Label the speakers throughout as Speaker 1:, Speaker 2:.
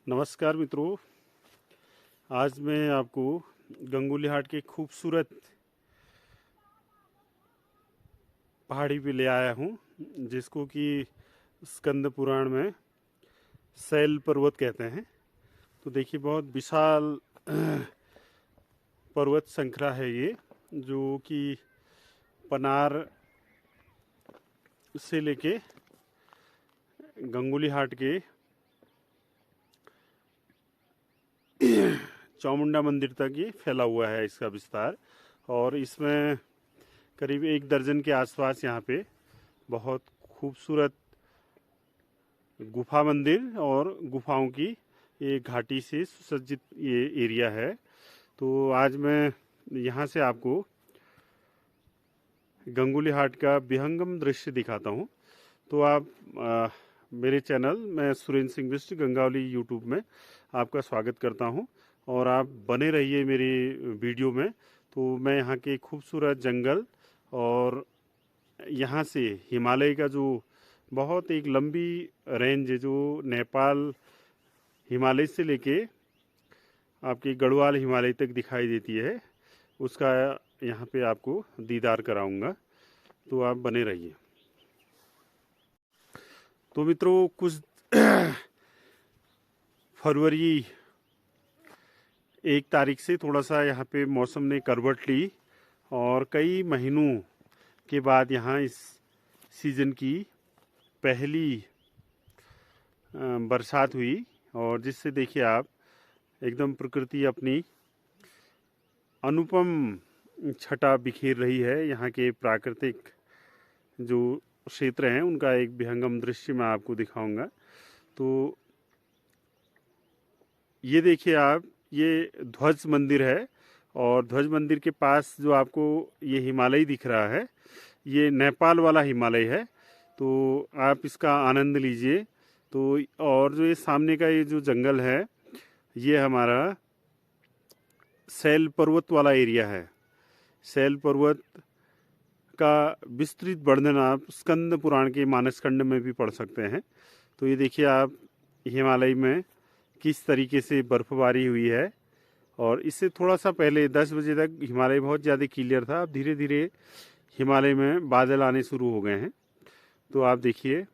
Speaker 1: नमस्कार मित्रों। आज मैं आपको गंगोली हाट के खूबसूरत पहाड़ी पे ले आया हूँ, जिसको कि स्कंद पुराण में शैल पर्वत कहते हैं। तो देखिए, बहुत विशाल पर्वत श्रृंखला है ये, जो कि पनार से लेके गंगोली हाट के चामुंडा मंदिर तक ये फैला हुआ है, इसका विस्तार। और इसमें करीब 1 दर्जन के आसपास यहाँ पे बहुत खूबसूरत गुफा मंदिर और गुफाओं की एक घाटी से सुसज्जित ये एरिया है। तो आज मैं यहाँ से आपको गंगोली हाट का विहंगम दृश्य दिखाता हूँ। तो आप मेरे चैनल, मैं सुरेंद्र सिंह बिष्ट गंगावली यूट्यूब में आपका स्वागत करता हूँ, और आप बने रहिए मेरी वीडियो में। तो मैं यहाँ के खूबसूरत जंगल और यहाँ से हिमालय का जो बहुत एक लंबी रेंज है, जो नेपाल हिमालय से लेके आपकी गढ़वाल हिमालय तक दिखाई देती है, उसका यहाँ पे आपको दीदार कराऊंगा। तो आप बने रहिए। तो मित्रों, कुछ फरवरी 1 तारीख से थोड़ा सा यहाँ पे मौसम ने करवट ली, और कई महीनों के बाद यहाँ इस सीज़न की पहली बरसात हुई, और जिससे देखिए आप एकदम प्रकृति अपनी अनुपम छटा बिखेर रही है। यहाँ के प्राकृतिक जो क्षेत्र हैं उनका एक विहंगम दृश्य मैं आपको दिखाऊंगा। तो ये देखिए आप, ये ध्वज मंदिर है, और ध्वज मंदिर के पास जो आपको ये हिमालय दिख रहा है, ये नेपाल वाला हिमालय है। तो आप इसका आनंद लीजिए। तो और जो ये सामने का ये जो जंगल है, ये हमारा शैल पर्वत वाला एरिया है। शैल पर्वत का विस्तृत वर्णन आप स्कंद पुराण के मानसखंड में भी पढ़ सकते हैं। तो ये देखिए आप, हिमालय में किस तरीके से बर्फबारी हुई है। और इससे थोड़ा सा पहले 10 बजे तक हिमालय बहुत ज़्यादा क्लियर था। अब धीरे धीरे हिमालय में बादल आने शुरू हो गए हैं। तो आप देखिए,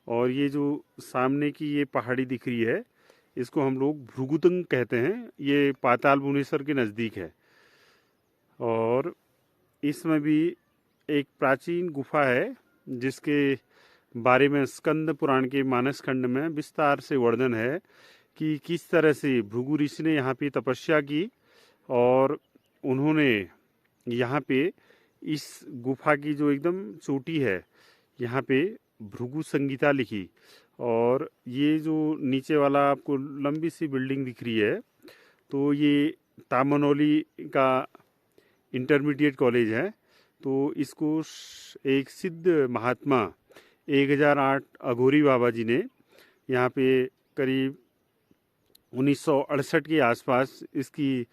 Speaker 1: और ये जो सामने की ये पहाड़ी दिख रही है, इसको हम लोग भृगुतुंग कहते हैं। ये पाताल भुवनेश्वर के नज़दीक है। और इसमें भी एक प्राचीन गुफा है, जिसके बारे में स्कंद पुराण के मानस खंड में विस्तार से वर्णन है कि किस तरह से भृगु ऋषि ने यहाँ पे तपस्या की, और उन्होंने यहाँ पे इस गुफा की जो एकदम चोटी है, यहाँ पे भृगु संगीता लिखी। और ये जो नीचे वाला आपको लंबी सी बिल्डिंग दिख रही है, तो ये तामनोली का इंटरमीडिएट कॉलेज है। तो इसको एक सिद्ध महात्मा 1008 अघोरी बाबा जी ने यहाँ पे करीब 1968 के आसपास इसकी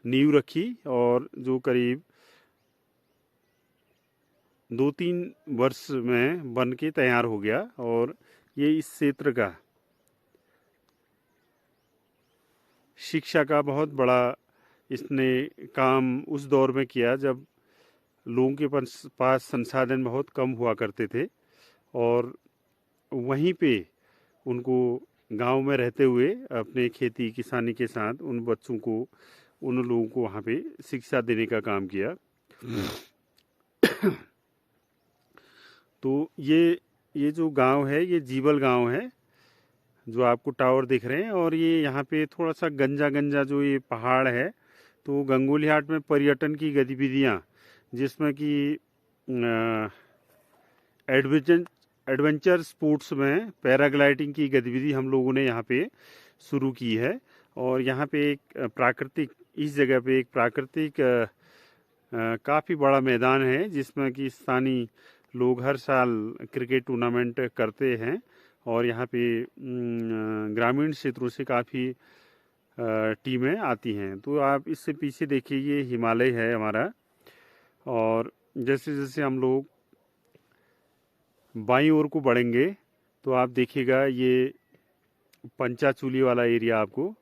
Speaker 1: नींव रखी, और जो करीब 2-3 वर्ष में बन के तैयार हो गया। और ये इस क्षेत्र का शिक्षा का बहुत बड़ा इसने काम उस दौर में किया, जब लोगों के पास संसाधन बहुत कम हुआ करते थे, और वहीं पे उनको गांव में रहते हुए अपने खेती किसानी के साथ उन बच्चों को, उन लोगों को वहाँ पे शिक्षा देने का काम किया। तो ये जो गांव है, ये जीवल गांव है, जो आपको टावर दिख रहे हैं। और ये यहाँ पे थोड़ा सा गंजा गंजा जो ये पहाड़ है, तो गंगोली हाट में पर्यटन की गतिविधियाँ, जिसमें कि एडवेंचर एडवेंचर स्पोर्ट्स में पैराग्लाइडिंग की गतिविधि हम लोगों ने यहाँ पे शुरू की है। और यहाँ पे एक प्राकृतिक, इस जगह पे एक प्राकृतिक काफ़ी बड़ा मैदान है, जिसमें कि स्थानीय लोग हर साल क्रिकेट टूर्नामेंट करते हैं। और यहाँ पे ग्रामीण क्षेत्रों से काफ़ी टीमें आती हैं। तो आप इससे पीछे देखिए, ये हिमालय है हमारा। और जैसे जैसे हम लोग बाईं ओर को बढ़ेंगे तो आप देखिएगा ये पंचाचूली वाला एरिया आपको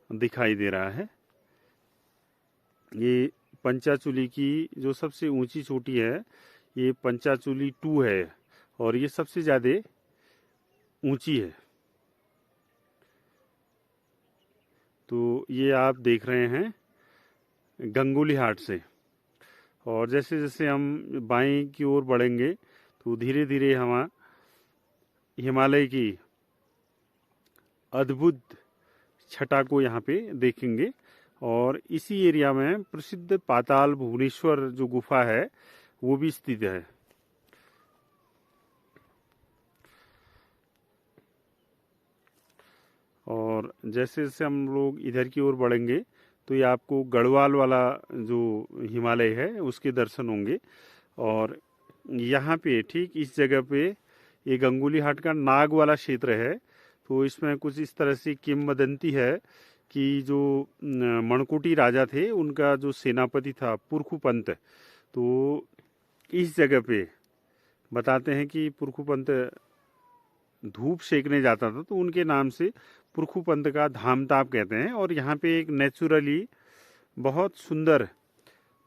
Speaker 1: दिखाई दे रहा है। ये पंचाचूली की जो सबसे ऊंची चोटी है ये पंचाचूली 2 है और ये सबसे ज़्यादा ऊंची है। तो ये आप देख रहे हैं गंगोली हाट से। और जैसे जैसे हम बाएं की ओर बढ़ेंगे तो धीरे धीरे हम हिमालय की अद्भुत छटा को यहाँ पे देखेंगे। और इसी एरिया में प्रसिद्ध पाताल भुवनेश्वर जो गुफा है वो भी स्थित है। और जैसे जैसे हम लोग इधर की ओर बढ़ेंगे तो ये आपको गढ़वाल वाला जो हिमालय है उसके दर्शन होंगे। और यहाँ पे ठीक इस जगह पे ये गंगोली हाट का नाग वाला क्षेत्र है। तो इसमें कुछ इस तरह से किंवदंती है कि जो मणकोटी राजा थे उनका जो सेनापति था पुरखुपंत, तो इस जगह पे बताते हैं कि पुरखुपंत धूप सेकने जाता था तो उनके नाम से पुरखुपंत का धाम ताप कहते हैं। और यहाँ पे एक नेचुरली बहुत सुंदर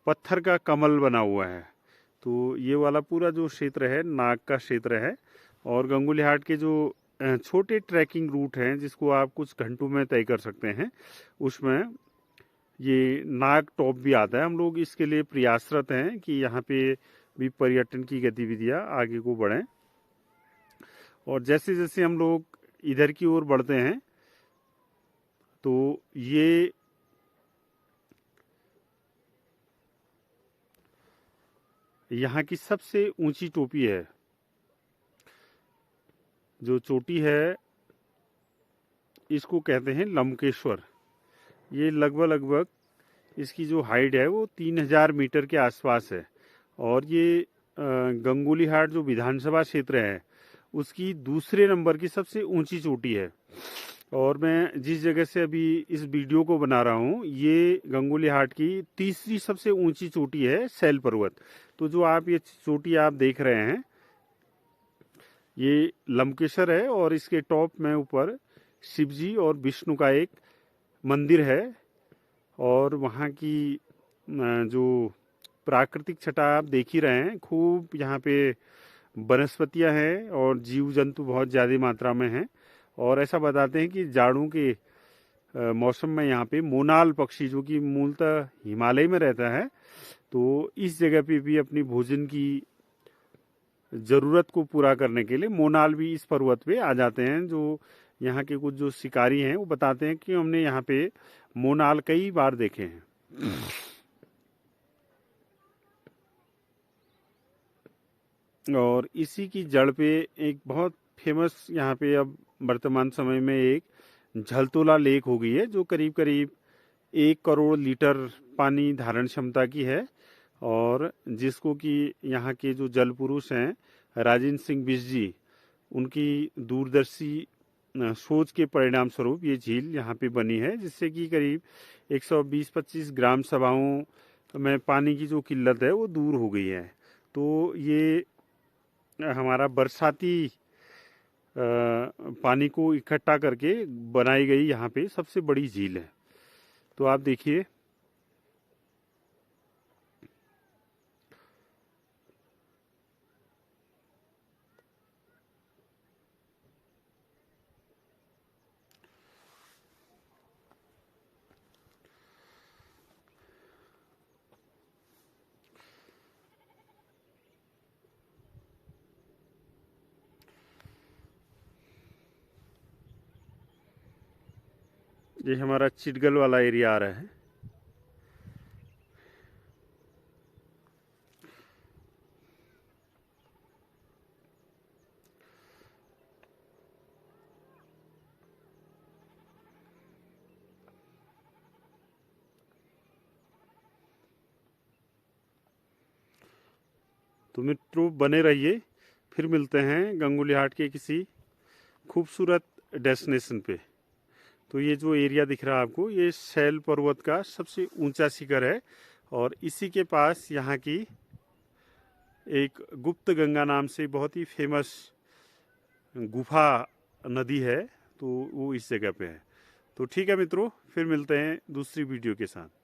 Speaker 1: पत्थर का कमल बना हुआ है। तो ये वाला पूरा जो क्षेत्र है नाग का क्षेत्र है। और गंगोली हाट के जो छोटे ट्रैकिंग रूट हैं जिसको आप कुछ घंटों में तय कर सकते हैं उसमें ये नाग टॉप भी आता है। हम लोग इसके लिए प्रयासरत हैं कि यहाँ पे भी पर्यटन की गतिविधियाँ आगे को बढ़ें। और जैसे जैसे हम लोग इधर की ओर बढ़ते हैं तो ये यहाँ की सबसे ऊंची टोपी है। जो चोटी है इसको कहते हैं लंकेश्वर। ये लगभग इसकी जो हाइट है वो 3000 मीटर के आसपास है। और ये गंगोली हाट जो विधानसभा क्षेत्र है उसकी दूसरे नंबर की सबसे ऊंची चोटी है। और मैं जिस जगह से अभी इस वीडियो को बना रहा हूँ ये गंगोली हाट की तीसरी सबसे ऊंची चोटी है सैल पर्वत। तो जो आप ये चोटी आप देख रहे हैं ये लंकेश्वर है और इसके टॉप में ऊपर शिवजी और विष्णु का एक मंदिर है। और वहाँ की जो प्राकृतिक छटा आप देख ही रहे हैं, खूब यहाँ पे वनस्पतियाँ हैं और जीव जंतु बहुत ज़्यादा मात्रा में हैं। और ऐसा बताते हैं कि जाड़ों के मौसम में यहाँ पे मोनाल पक्षी जो कि मूलतः हिमालय में रहता है तो इस जगह पे भी अपनी भोजन की ज़रूरत को पूरा करने के लिए मोनाल भी इस पर्वत पे आ जाते हैं। जो यहाँ के कुछ जो शिकारी हैं वो बताते हैं कि हमने यहाँ पे मोनाल कई बार देखे हैं। और इसी की जड़ पे एक बहुत फेमस यहाँ पे अब वर्तमान समय में एक झलतोला लेक हो गई है जो करीब करीब 1 करोड़ लीटर पानी धारण क्षमता की है। और जिसको कि यहाँ के जो जल पुरुष हैं राजेंद्र सिंह बिष्ट जी उनकी दूरदर्शी सोच के परिणाम स्वरूप ये झील यहाँ पे बनी है जिससे कि करीब 120-25 ग्राम सभाओं में पानी की जो किल्लत है वो दूर हो गई है। तो ये हमारा बरसाती पानी को इकट्ठा करके बनाई गई यहाँ पे सबसे बड़ी झील है। तो आप देखिए ये हमारा चिटगल वाला एरिया आ रहा है। तो मित्रों बने रहिए, फिर मिलते हैं गंगोली हाट के किसी खूबसूरत डेस्टिनेशन पे। तो ये जो एरिया दिख रहा है आपको ये सैल पर्वत का सबसे ऊंचा शिखर है और इसी के पास यहाँ की एक गुप्त गंगा नाम से बहुत ही फेमस गुफा नदी है, तो वो इस जगह पे है। तो ठीक है मित्रों, फिर मिलते हैं दूसरी वीडियो के साथ।